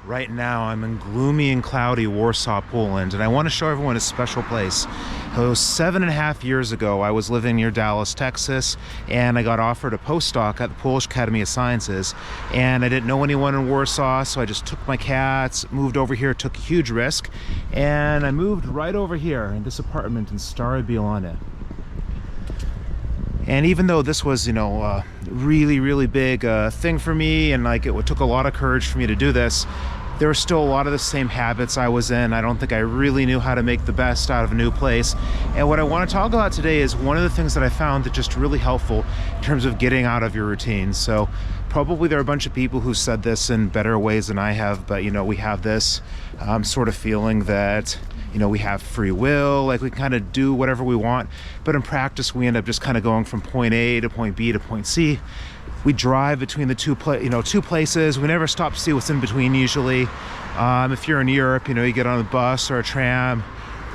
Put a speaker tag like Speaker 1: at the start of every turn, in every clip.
Speaker 1: Right now I'm in gloomy and cloudy Warsaw, Poland, and I want to show everyone a special place. So 7.5 years ago, I was living near Dallas, Texas, and I got offered a postdoc at the Polish Academy of Sciences, and I didn't know anyone in Warsaw, so I just took my cats, moved over here, took a huge risk, and I moved right over here in this apartment in Stare Bielone. And even though this was, a really big thing for me, and like it took a lot of courage for me to do this, there were still a lot of the same habits I was in. I don't think I really knew how to make the best out of a new place. And what I want to talk about today is one of the things that I found that just really helpful in terms of getting out of your routine. So probably there are a bunch of people who said this in better ways than I have, but we have this sort of feeling that we have free will, like we kind of do whatever we want, but in practice we end up just kind of going from point A to point B to point C. We drive between the two places. We never stop to see what's in between usually. If you're in Europe, you get on a bus or a tram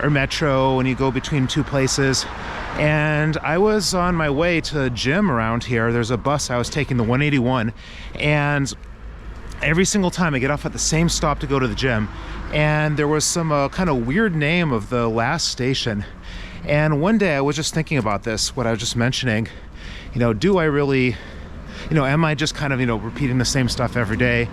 Speaker 1: or metro and you go between two places. And I was on my way to a gym around here. There's a bus I was taking, the 181, and every single time I get off at the same stop to go to the gym, and there was some kind of weird name of the last station. And one day I was just thinking about this, what I was just mentioning. Do I really, am I just kind of, repeating the same stuff every day?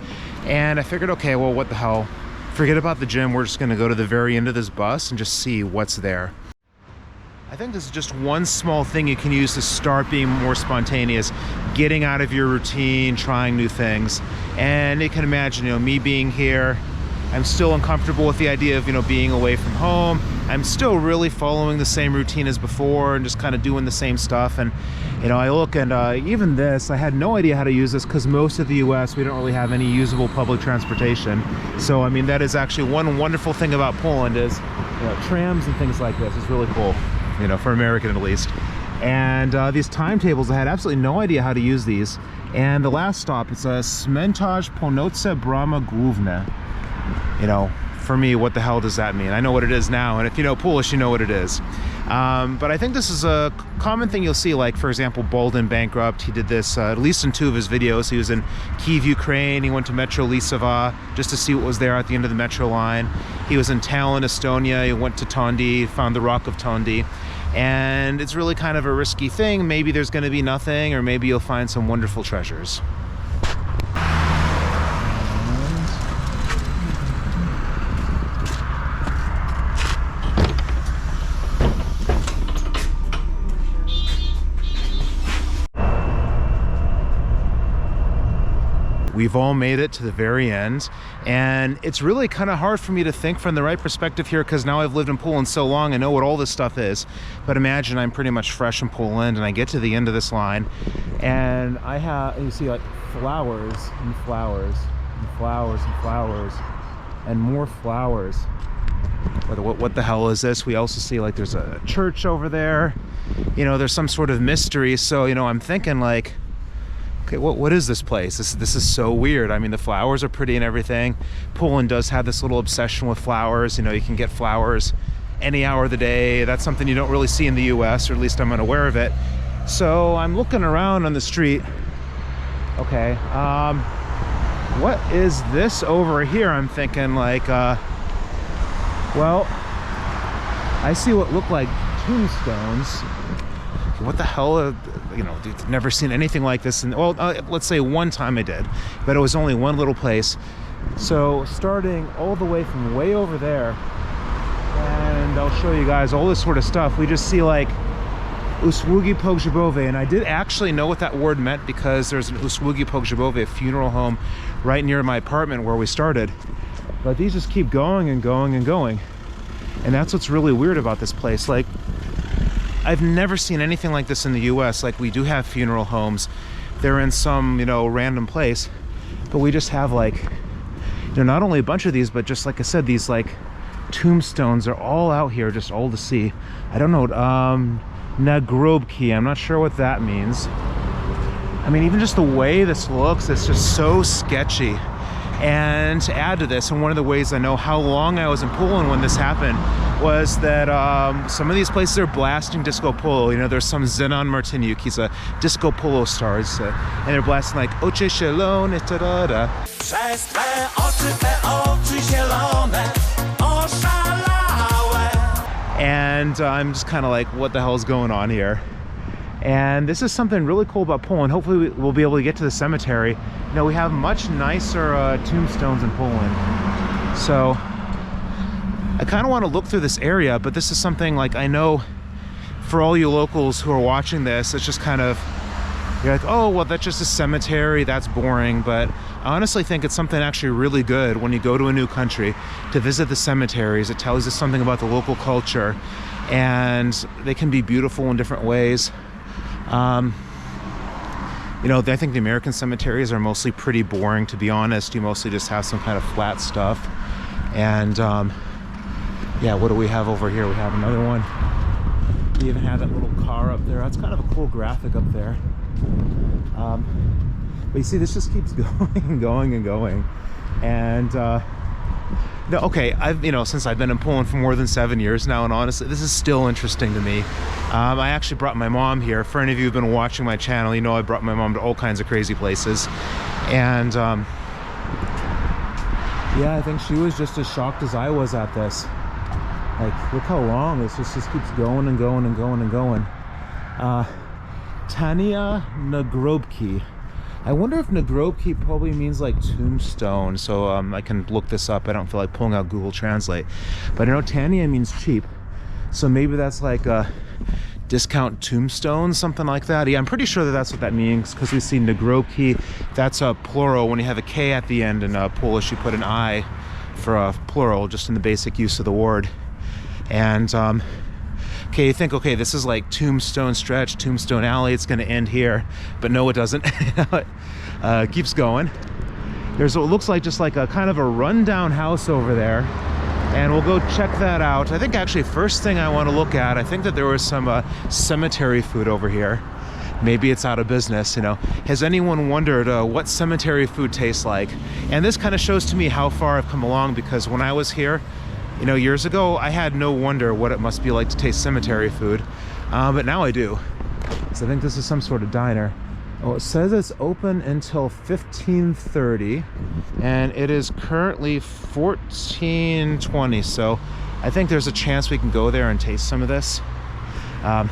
Speaker 1: And I figured, okay, well, what the hell? Forget about the gym. We're just going to go to the very end of this bus and just see what's there. I think this is just one small thing you can use to start being more spontaneous, getting out of your routine, trying new things. And you can imagine, me being here, I'm still uncomfortable with the idea of, being away from home. I'm still really following the same routine as before and just kind of doing the same stuff. And, I look and even this, I had no idea how to use this because most of the US, we don't really have any usable public transportation. So, I mean, that is actually one wonderful thing about Poland is, trams and things like this. It's really cool, for American at least. And these timetables, I had absolutely no idea how to use these. And the last stop, it's a Cmentarz Północny Brama Główna. For me, what the hell does that mean? I know what it is now, and if you know Polish, you know what it is. But I think this is a common thing you'll see, like, for example, Bolden Bankrupt. He did this at least in 2 of his videos. He was in Kyiv, Ukraine. He went to Metro Lisava just to see what was there at the end of the metro line. He was in Tallinn, Estonia. He went to Tondi, found the Rock of Tondi. And it's really kind of a risky thing. Maybe there's going to be nothing, or maybe you'll find some wonderful treasures. We've all made it to the very end, and it's really kind of hard for me to think from the right perspective here because now I've lived in Poland so long, I know what all this stuff is. But imagine I'm pretty much fresh in Poland and I get to the end of this line and you see like flowers and flowers and flowers and flowers and more flowers. What the hell is this? We also see like there's a church over there. There's some sort of mystery. So, I'm thinking like, okay, what is this place? This is so weird. I mean, the flowers are pretty and everything. Poland does have this little obsession with flowers. You can get flowers any hour of the day. That's something you don't really see in the US, or at least I'm unaware of it. So I'm looking around on the street. Okay, what is this over here? I'm thinking like, well, I see what look like tombstones. What the hell? Dude, never seen anything like this. And well, let's say one time I did, but it was only one little place. So starting all the way from way over there, and I'll show you guys all this sort of stuff. We just see like usługi pogrzebowe, and I did actually know what that word meant because there's an usługi pogrzebowe, a funeral home, right near my apartment where we started. But these just keep going and going and going, and that's what's really weird about this place. Like, I've never seen anything like this in the US. Like, we do have funeral homes. They're in some, random place. But we just have like, not only a bunch of these, but just like I said, these like tombstones are all out here, just all to see. I don't know, nagrobki, I'm not sure what that means. I mean, even just the way this looks, it's just so sketchy. And to add to this, and one of the ways I know how long I was in Poland when this happened was that some of these places are blasting disco polo. There's some Zenon Martyniuk, he's a disco polo star, and they're blasting like Oczy zielone, ta-da-da. and I'm just kind of like, what the hell is going on here? And this is something really cool about Poland. Hopefully we'll be able to get to the cemetery. You know, we have much nicer tombstones in Poland. So I kind of want to look through this area, but this is something like, I know for all you locals who are watching this, it's just kind of, you're like, oh, well, that's just a cemetery, that's boring. But I honestly think it's something actually really good when you go to a new country to visit the cemeteries. It tells you something about the local culture, and they can be beautiful in different ways. You know, I think the American cemeteries are mostly pretty boring, to be honest. You mostly just have some kind of flat stuff. And yeah, what do we have over here? We have another one. We even have that little car up there. That's kind of a cool graphic up there. But you see, this just keeps going and going and going. And no, okay, since I've been in Poland for more than 7 years now, and honestly, this is still interesting to me. I actually brought my mom here. For any of you who've been watching my channel, you know I brought my mom to all kinds of crazy places. And yeah, I think she was just as shocked as I was at this. Like, look how long this just keeps going and going and going and going. Tania Nagrobki. I wonder if Nagrobki probably means like tombstone, so I can look this up. I don't feel like pulling out Google Translate. But I know Tania means cheap, so maybe that's like a discount tombstone, something like that. Yeah, I'm pretty sure that that's what that means, because we see Nagrobki, that's a plural. When you have a K at the end in Polish, you put an I for a plural, just in the basic use of the word. And okay, you think, okay, this is like Tombstone Stretch, Tombstone Alley, it's going to end here, but no, it doesn't. It keeps going. There's what looks like just like a kind of a rundown house over there, and we'll go check that out. I think actually first thing I want to look at, I think that there was some cemetery food over here. Maybe it's out of business, you know. Has anyone wondered what cemetery food tastes like? And this kind of shows to me how far I've come along, because when I was here, you know, years ago, I had no wonder what it must be like to taste cemetery food, but now I do. So I think this is some sort of diner. Oh, it says it's open until 15:30, and it is currently 14:20. So I think there's a chance we can go there and taste some of this. I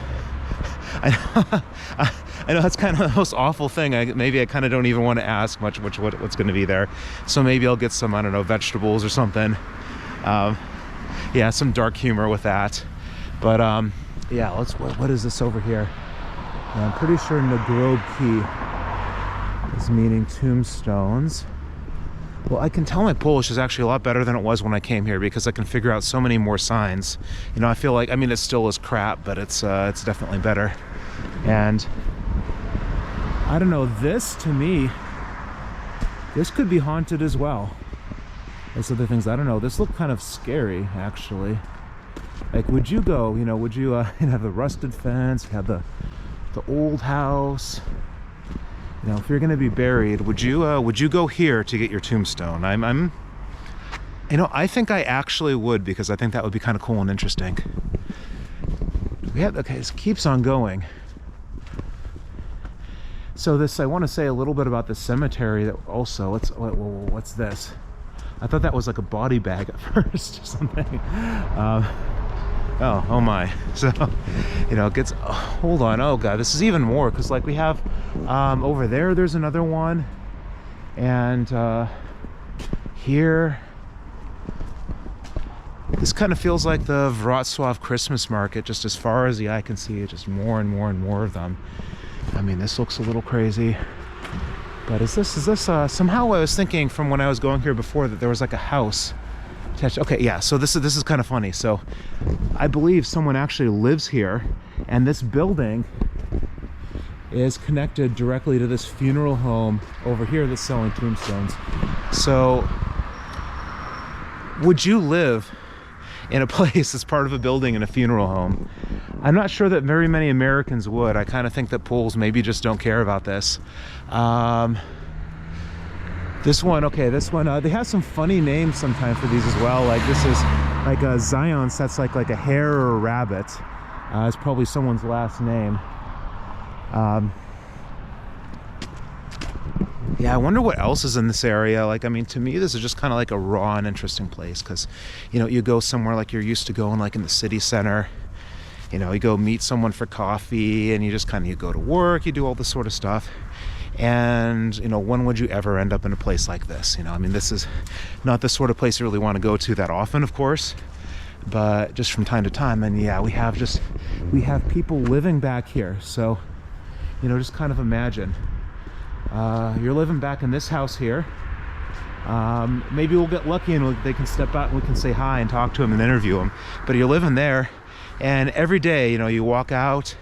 Speaker 1: know that's kind of the most awful thing. Maybe I kind of don't even want to ask much what's going to be there. So maybe I'll get some, I don't know, vegetables or something. Yeah, some dark humor with that. But yeah, what is this over here? Yeah, I'm pretty sure Nagrobki is meaning tombstones. Well, I can tell my Polish is actually a lot better than it was when I came here, because I can figure out so many more signs. You know, I feel like, I mean, it still is crap, but it's definitely better. And I don't know, this to me, this could be haunted as well. There's other things, I don't know, this looked kind of scary actually. Like, would you go, you know, would you have the rusted fence, have the old house? You know, if you're gonna be buried, would you go here to get your tombstone? You know, I think I actually would, because I think that would be kind of cool and interesting. Okay, this keeps on going. So this, I want to say a little bit about the cemetery that also, what's this? I thought that was like a body bag at first or something. Oh my. So, you know, it gets, hold on, oh god, this is even more, because like we have over there's another one, and here, this kind of feels like the Warsaw Christmas market. Just as far as the eye can see, just more and more and more of them. I mean, this looks a little crazy. But is this somehow I was thinking from when I was going here before that there was like a house attached. Okay, yeah, so this is kind of funny. So I believe someone actually lives here, and this building is connected directly to this funeral home over here that's selling tombstones. So would you live in a place that's part of a building in a funeral home? I'm not sure that very many Americans would. I kind of think that Poles maybe just don't care about this. This one, okay, this one, they have some funny names sometimes for these as well. Like this is like a Zions, that's like a hare or a rabbit. It's probably someone's last name. Yeah, I wonder what else is in this area. Like, I mean, to me, this is just kind of like a raw and interesting place, because, you know, you go somewhere like you're used to going, like in the city center, You know, you go meet someone for coffee, and you just kind of, you go to work, you do all this sort of stuff. And, you know, when would you ever end up in a place like this? You know, I mean, this is not the sort of place you really want to go to that often, of course, but just from time to time. And yeah, we have people living back here. So, you know, just kind of imagine you're living back in this house here. Maybe we'll get lucky and they can step out and we can say hi and talk to them and interview them. But you're living there, and every day, you know, you walk out,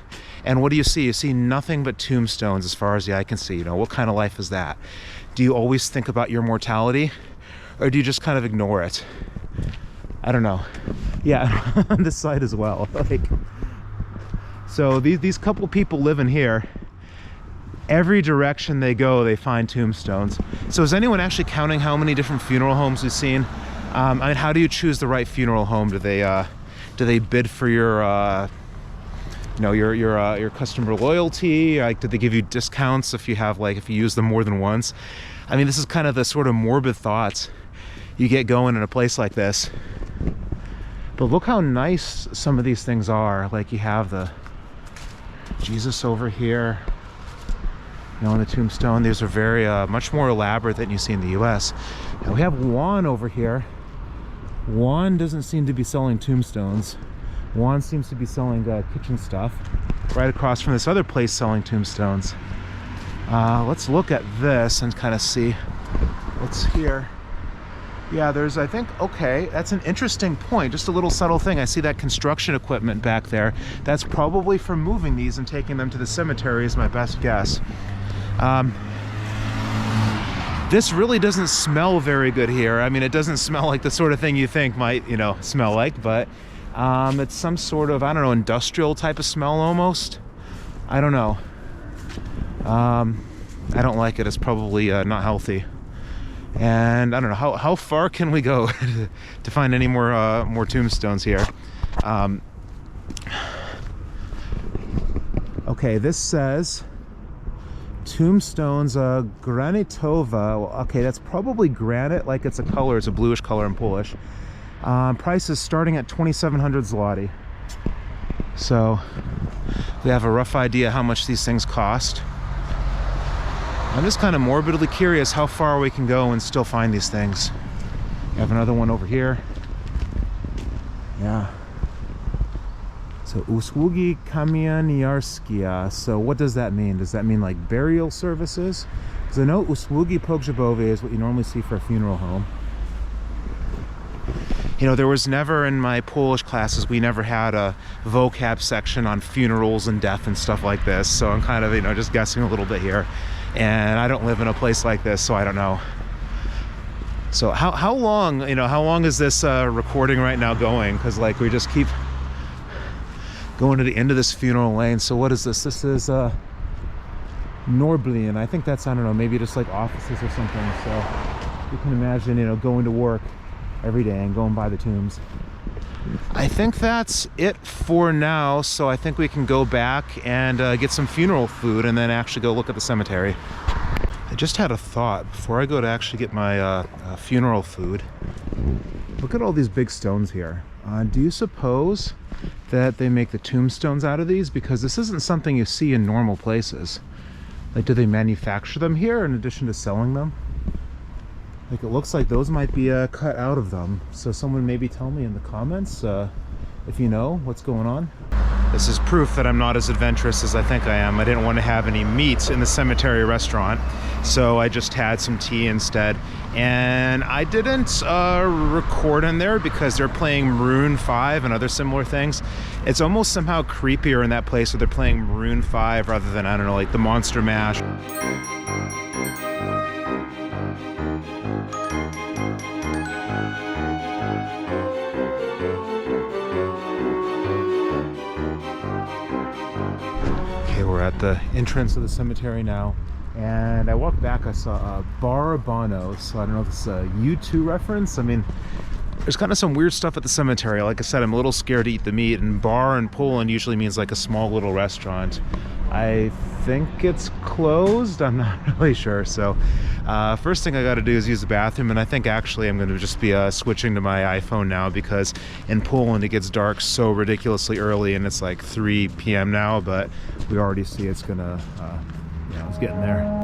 Speaker 1: and what do you see? You see nothing but tombstones as far as the eye can see. You know, what kind of life is that? Do you always think about your mortality, or do you just kind of ignore it? I don't know. Yeah, on this side as well. Like, so these couple people living here, every direction they go, they find tombstones. So is anyone actually counting how many different funeral homes we've seen? I mean, how do you choose the right funeral home? Do they bid for your you know, your customer loyalty? Like, did they give you discounts if you use them more than once? I mean, this is kind of the sort of morbid thoughts you get going in a place like this. But look how nice some of these things are. Like, you have the Jesus over here, you know, on the tombstone. These are very much more elaborate than you see in the US. And we have Juan over here. Juan doesn't seem to be selling tombstones. Juan seems to be selling kitchen stuff right across from this other place selling tombstones. Let's look at this and kind of see what's here. Yeah, there's, I think, okay, that's an interesting point. Just a little subtle thing. I see that construction equipment back there. That's probably for moving these and taking them to the cemetery, is my best guess. This really doesn't smell very good here. I mean, it doesn't smell like the sort of thing you think might, you know, smell like, but it's some sort of, I don't know, industrial type of smell almost. I don't know. I don't like it. It's probably not healthy. And I don't know, how far can we go to find any more tombstones here? Okay, this says tombstones granitowa. Well, okay, that's probably granite, like it's a color. It's a bluish color in Polish. Price is starting at 2,700 zloty. So we have a rough idea how much these things cost. I'm just kind of morbidly curious how far we can go and still find these things. We have another one over here. Yeah. So usługi kamieniarskie. So what does that mean? Does that mean like burial services? Because I know usługi pogrzebowe is what you normally see for a funeral home. You know, there was never, in my Polish classes, we never had a vocab section on funerals and death and stuff like this. So I'm kind of, you know, just guessing a little bit here. And I don't live in a place like this, so I don't know. So how long, you know, how long is this recording right now going? Because like we just keep going to the end of this funeral lane. So what is this? This is Norblin. I think that's, I don't know, maybe just like offices or something. So you can imagine, you know, going to work every day and going by the tombs. I think that's it for now, so I think we can go back and get some funeral food and then actually go look at the cemetery. I just had a thought before I go to actually get my funeral food. Look at all these big stones here. Do you suppose that they make the tombstones out of these? Because this isn't something you see in normal places. Like, do they manufacture them here in addition to selling them? Like, it looks like those might be cut out of them. So someone maybe tell me in the comments if you know what's going on. This is proof that I'm not as adventurous as I think I am. I didn't want to have any meat in the cemetery restaurant, so I just had some tea instead. And I didn't record in there because they're playing Maroon 5 and other similar things. It's almost somehow creepier in that place where they're playing Maroon 5 rather than, I don't know, like the Monster Mash. We're at the entrance of the cemetery now, and I walked back, I saw a Bar Bono, so I don't know if it's a U2 reference. I mean, there's kind of some weird stuff at the cemetery. Like I said, I'm a little scared to eat the meat, and bar in Poland usually means like a small little restaurant. I think it's closed. I'm not really sure. So first thing I got to do is use the bathroom, and I think actually I'm going to just be switching to my iPhone now, because in Poland it gets dark so ridiculously early, and it's like 3 p.m. now, but we already see it's gonna it's getting there.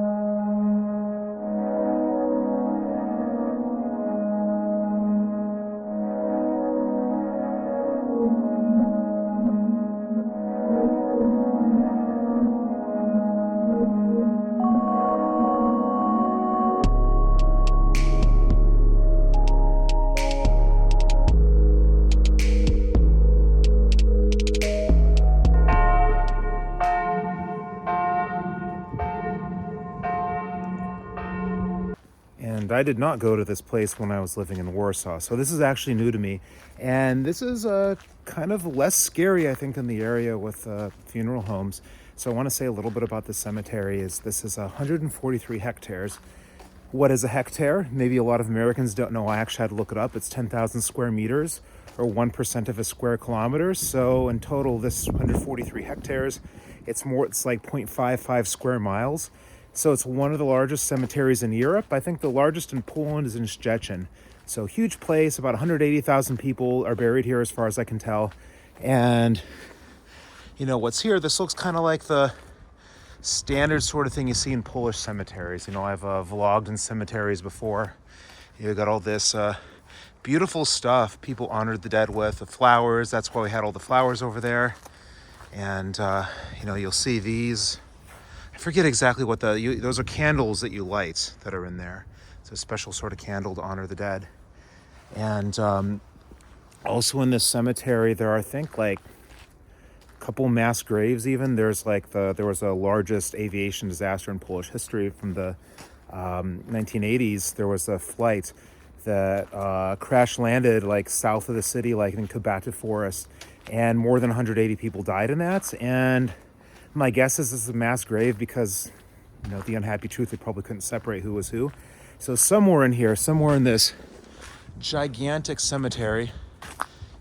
Speaker 1: And I did not go to this place when I was living in Warsaw, so this is actually new to me. And this is kind of less scary, I think, than the area with funeral homes. So I want to say a little bit about the cemetery. This is 143 hectares. What is a hectare? Maybe a lot of Americans don't know. I actually had to look it up. It's 10,000 square meters, or 1% of a square kilometer. So in total, this 143 hectares, it's like 0.55 square miles. So it's one of the largest cemeteries in Europe. I think the largest in Poland is in Szczecin. So huge place, about 180,000 people are buried here as far as I can tell. And you know what's here, this looks kind of like the standard sort of thing you see in Polish cemeteries. You know, I've vlogged in cemeteries before. You got all this beautiful stuff people honored the dead with, the flowers. That's why we had all the flowers over there. And you'll see these. I forget exactly what those are candles that you light that are in there. It's a special sort of candle to honor the dead. And also in this cemetery, there are, I think, like a couple mass graves even. There was a largest aviation disaster in Polish history from the 1980s. There was a flight that crash landed like south of the city, like in Kabaty Forest, and more than 180 people died in that. And my guess is this is a mass grave because, the unhappy truth, they probably couldn't separate who was who. So somewhere in here, somewhere in this gigantic cemetery,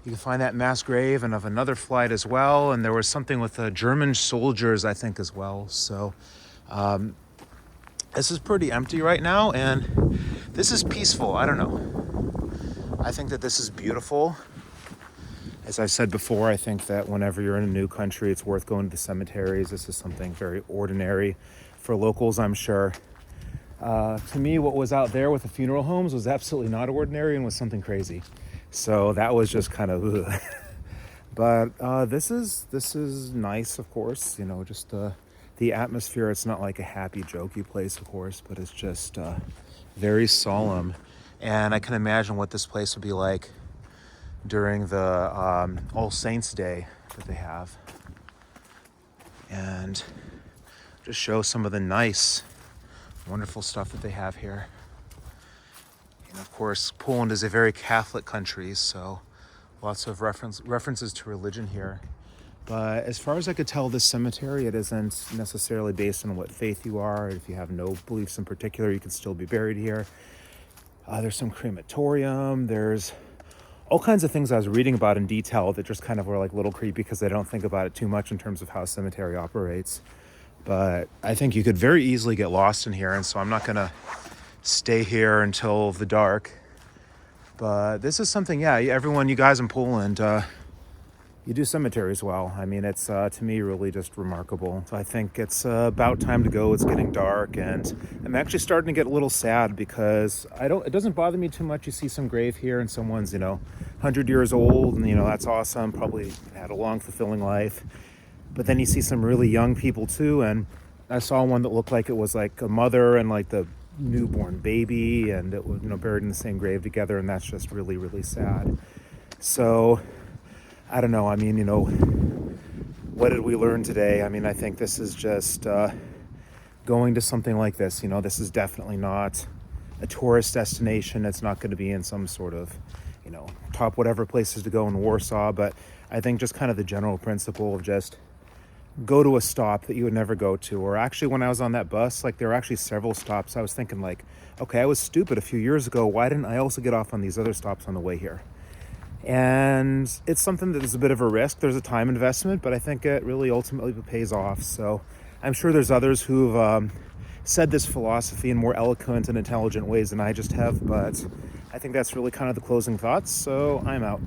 Speaker 1: you can find that mass grave and of another flight as well. And there was something with the German soldiers, I think, as well. So this is pretty empty right now, and this is peaceful. I don't know. I think that this is beautiful. As I've said before, I think that whenever you're in a new country, it's worth going to the cemeteries. This is something very ordinary for locals, I'm sure. To me, what was out there with the funeral homes was absolutely not ordinary and was something crazy. So that was just kind of ugh. But this is nice, of course. Just the atmosphere. It's not like a happy, jokey place, of course, but it's just very solemn. And I can imagine what this place would be like during the All Saints Day that they have. And just show some of the nice, wonderful stuff that they have here. And of course, Poland is a very Catholic country, so lots of references to religion here. But as far as I could tell, this cemetery, it isn't necessarily based on what faith you are. If you have no beliefs in particular, you can still be buried here. There's some crematorium. There's all kinds of things I was reading about in detail that just kind of were like a little creepy because I don't think about it too much in terms of how a cemetery operates. But I think you could very easily get lost in here, and so I'm not going to stay here until the dark. But this is something, everyone, you guys in Poland, you do cemeteries well. I mean, it's, to me, really just remarkable. So I think it's about time to go. It's getting dark, and I'm actually starting to get a little sad because it doesn't bother me too much. You see some grave here and someone's, 100 years old, and, that's awesome. Probably had a long, fulfilling life. But then you see some really young people too, and I saw one that looked like it was like a mother and like the newborn baby, and it was, buried in the same grave together, and that's just really, really sad. So I don't know. I mean, what did we learn today? I mean, I think this is just going to something like this. This is definitely not a tourist destination. It's not going to be in some sort of, top whatever places to go in Warsaw. But I think just kind of the general principle of just go to a stop that you would never go to. Or actually, when I was on that bus, like there were actually several stops. I was thinking like, okay, I was stupid a few years ago. Why didn't I also get off on these other stops on the way here? And it's something that is a bit of a risk. There's a time investment, but I think it really ultimately pays off. So I'm sure there's others who've said this philosophy in more eloquent and intelligent ways than I just have, but I think that's really kind of the closing thoughts, so I'm out.